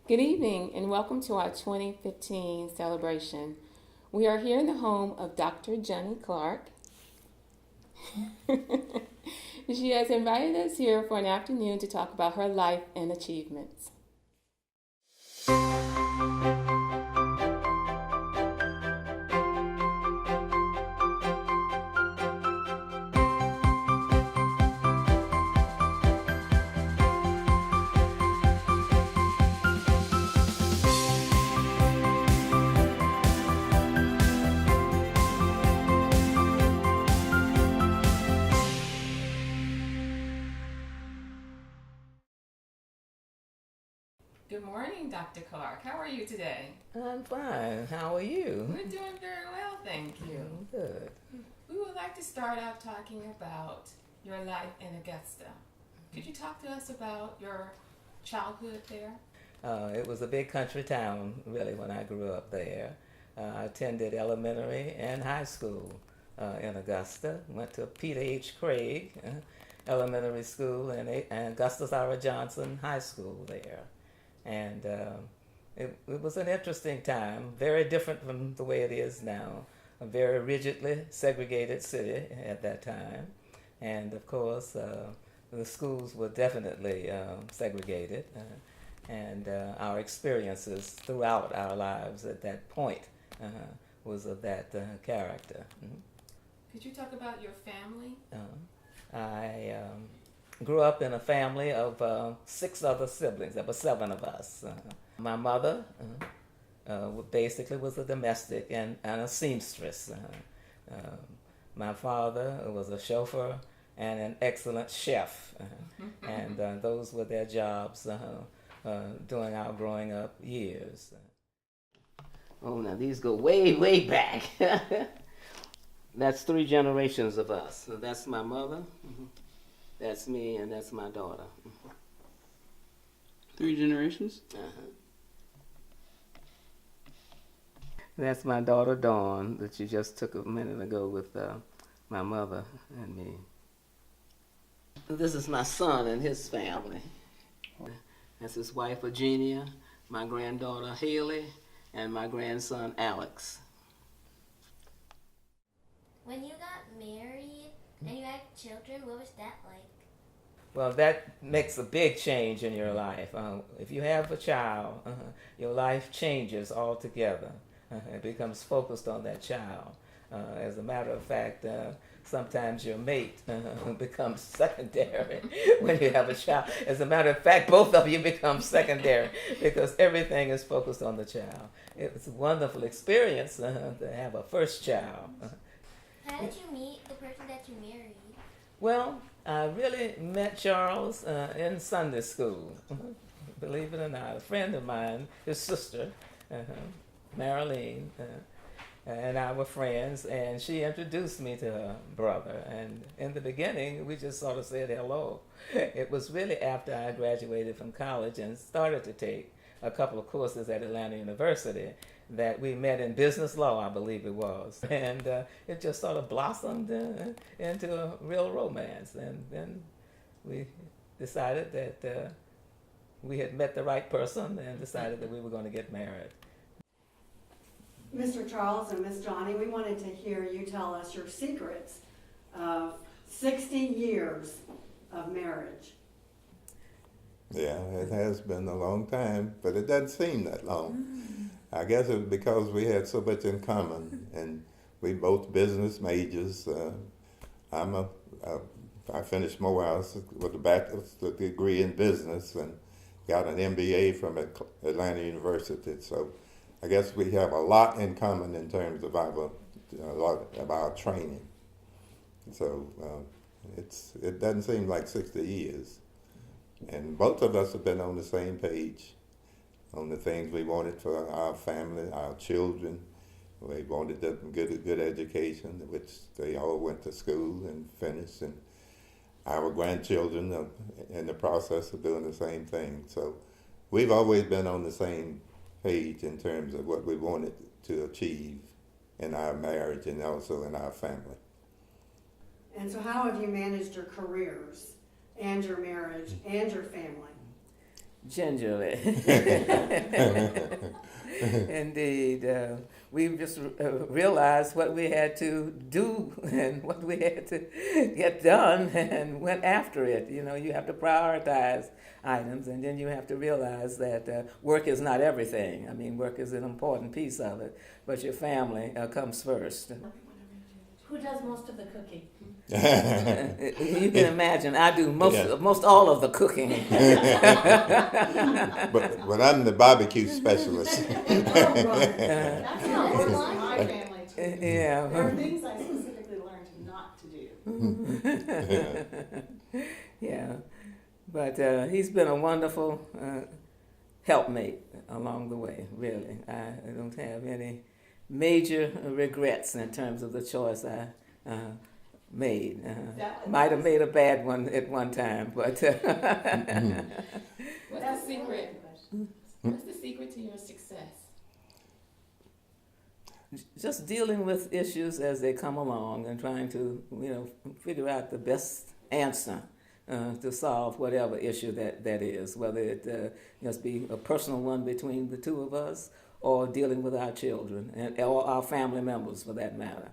Good evening and welcome to our 2015 celebration. We are here in the home of Dr. Johnnie Clark. She has invited us here for an afternoon to talk about her life and achievements. Good morning, Dr. Clark. How are you today? I'm fine. How are you? We're doing very well, thank you. Good. We would like to start out talking about your life in Augusta. Could you talk to us about your childhood there? It was a big country town, really, when I grew up there. I attended elementary and high school in Augusta. Went to Peter H. Craig Elementary School and Augustus R. Johnson High School there. And it was an interesting time, very different from the way it is now. A very rigidly segregated city at that time. And of course, the schools were definitely segregated. And our experiences throughout our lives at that point was of that character. Mm-hmm. Could you talk about your family? I grew up in a family of 6 other siblings. There were 7 of us. My mother basically was a domestic and a seamstress. My father was a chauffeur and an excellent chef. And those were their jobs during our growing up years. Oh, now these go way, way back. That's 3 generations of us. So that's my mother. Mm-hmm. That's me, and that's my daughter. 3 generations? Uh-huh. That's my daughter Dawn that you just took a minute ago with my mother and me. This is my son and his family. That's his wife Eugenia, my granddaughter Haley, and my grandson Alex. When you got married and you had children, what was that like? Well, that makes a big change in your life. If you have a child, your life changes altogether. It becomes focused on that child. As a matter of fact, sometimes your mate becomes secondary when you have a child. As a matter of fact, both of you become secondary because everything is focused on the child. It was a wonderful experience to have a first child. How did you meet the person that you married? Well, I really met Charles in Sunday school. Believe it or not, a friend of mine, his sister, Marilyn, and I were friends, and she introduced me to her brother. And in the beginning, we just sort of said hello. It was really after I graduated from college and started to take a couple of courses at Atlanta University that we met in business law, I believe it was. And it just sort of blossomed into a real romance. And then we decided that we had met the right person and decided that we were going to get married. Mr. Charles and Miss Johnnie, we wanted to hear you tell us your secrets of 60 years of marriage. Yeah, it has been a long time, but it doesn't seem that long. I guess it was because we had so much in common, and we both business majors. I finished Morehouse with a bachelor's degree in business and got an MBA from Atlanta University. So I guess we have a lot in common in terms of our training. So it doesn't seem like 60 years. And both of us have been on the same page on the things we wanted for our family, our children. We wanted them good education, which they all went to school and finished. And our grandchildren are in the process of doing the same thing. So we've always been on the same page in terms of what we wanted to achieve in our marriage and also in our family. And so how have you managed your careers and your marriage and your family? gingerly. Indeed. We've just realized what we had to do and what we had to get done and went after it. You know, you have to prioritize items, and then you have to realize that work is not everything. I mean, work is an important piece of it, but your family comes first. Who does most of the cooking? You can imagine, I do most all of the cooking. but I'm the barbecue specialist. That's how it works in my family too. Yeah. There are things I specifically learned not to do. Yeah, but he's been a wonderful helpmate along the way, really. I don't have any major regrets in terms of the choice I made. Might have made a bad one at one time, but What's the secret? What's the secret to your success? just dealing with issues as they come along and trying to, figure out the best answer to solve whatever issue that is, whether it must be a personal one between the two of us or dealing with our children or our family members for that matter.